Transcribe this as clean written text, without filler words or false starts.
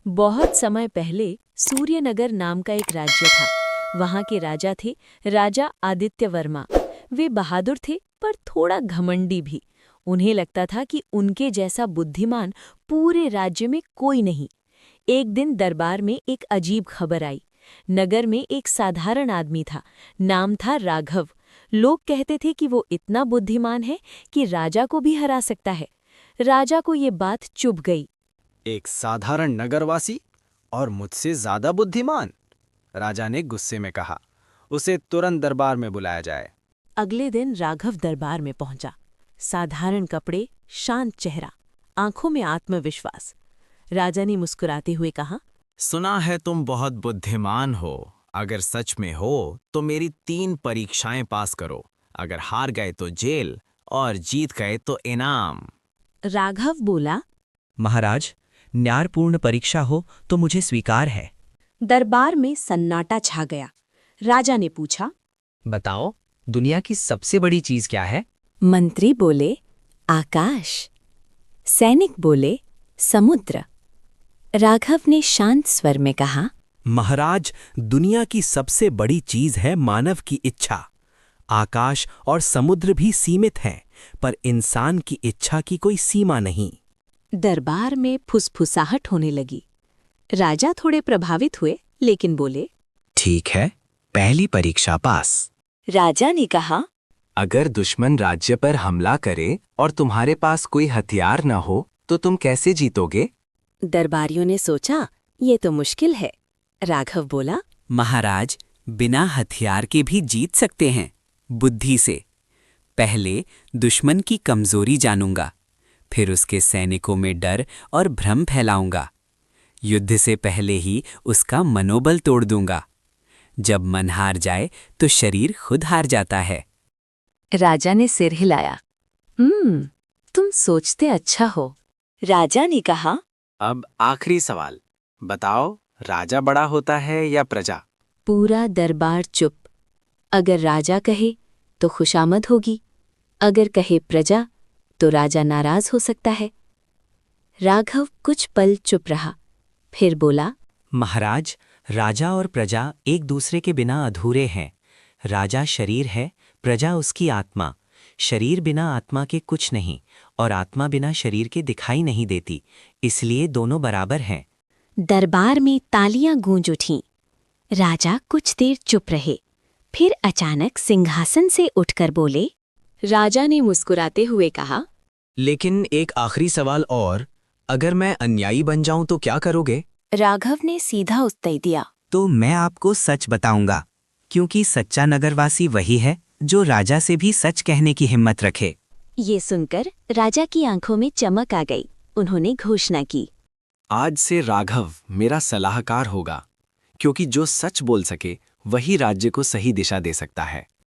बहुत समय पहले सूर्यनगर नाम का एक राज्य था। वहाँ के राजा थे राजा आदित्य वर्मा। वे बहादुर थे पर थोड़ा घमंडी भी। उन्हें लगता था कि उनके जैसा बुद्धिमान पूरे राज्य में कोई नहीं। एक दिन दरबार में एक अजीब खबर आई। नगर में एक साधारण आदमी था, नाम था राघव। लोग कहते थे कि वो इतना बुद्धिमान है कि राजा को भी हरा सकता है। राजा को ये बात चुभ गई। एक साधारण नगरवासी और मुझसे ज्यादा बुद्धिमान, राजा ने गुस्से में कहा। उसे तुरंत दरबार में बुलाया जाए। अगले दिन राघव दरबार में पहुंचा। साधारण कपड़े, शांत चेहरा, आंखों में आत्मविश्वास। राजा ने मुस्कुराते हुए कहा, सुना है तुम बहुत बुद्धिमान हो। अगर सच में हो तो मेरी 3 परीक्षाएं पास करो। अगर हार गए तो जेल और जीत गए तो इनाम। राघव बोला, महाराज, न्यायपूर्ण परीक्षा हो तो मुझे स्वीकार है। दरबार में सन्नाटा छा गया। राजा ने पूछा, बताओ, दुनिया की सबसे बड़ी चीज क्या है? मंत्री बोले, आकाश। सैनिक बोले, समुद्र। राघव ने शांत स्वर में कहा, महाराज, दुनिया की सबसे बड़ी चीज है मानव की इच्छा। आकाश और समुद्र भी सीमित हैं, पर इंसान की इच्छा की कोई सीमा नहीं। दरबार में फुसफुसाहट होने लगी। राजा थोड़े प्रभावित हुए, लेकिन बोले, ठीक है, पहली परीक्षा पास। राजा ने कहा, अगर दुश्मन राज्य पर हमला करे और तुम्हारे पास कोई हथियार न हो तो तुम कैसे जीतोगे? दरबारियों ने सोचा, ये तो मुश्किल है। राघव बोला, महाराज, बिना हथियार के भी जीत सकते हैं, बुद्धि से। पहले दुश्मन की कमजोरी जानूंगा, फिर उसके सैनिकों में डर और भ्रम फैलाऊंगा। युद्ध से पहले ही उसका मनोबल तोड़ दूंगा। जब मन हार जाए तो शरीर खुद हार जाता है। राजा ने सिर हिलाया। तुम सोचते अच्छा हो। राजा ने कहा, अब आखिरी सवाल, बताओ, राजा बड़ा होता है या प्रजा? पूरा दरबार चुप। अगर राजा कहे तो खुशामद होगी, अगर कहे प्रजा तो राजा नाराज हो सकता है। राघव कुछ पल चुप रहा, फिर बोला, महाराज, राजा और प्रजा एक दूसरे के बिना अधूरे हैं। राजा शरीर है, प्रजा उसकी आत्मा। शरीर बिना आत्मा के कुछ नहीं, और आत्मा बिना शरीर के दिखाई नहीं देती, इसलिए दोनों बराबर हैं। दरबार में तालियां गूंज उठीं। राजा कुछ देर चुप रहे, फिर अचानक सिंहासन से उठकर बोले। राजा ने मुस्कुराते हुए कहा, लेकिन एक आखिरी सवाल और, अगर मैं अन्यायी बन जाऊं तो क्या करोगे? राघव ने सीधा उत्तर दिया, तो मैं आपको सच बताऊंगा, क्योंकि सच्चा नगरवासी वही है जो राजा से भी सच कहने की हिम्मत रखे। ये सुनकर राजा की आंखों में चमक आ गई। उन्होंने घोषणा की, आज से राघव मेरा सलाहकार होगा, क्योंकि जो सच बोल सके वही राज्य को सही दिशा दे सकता है।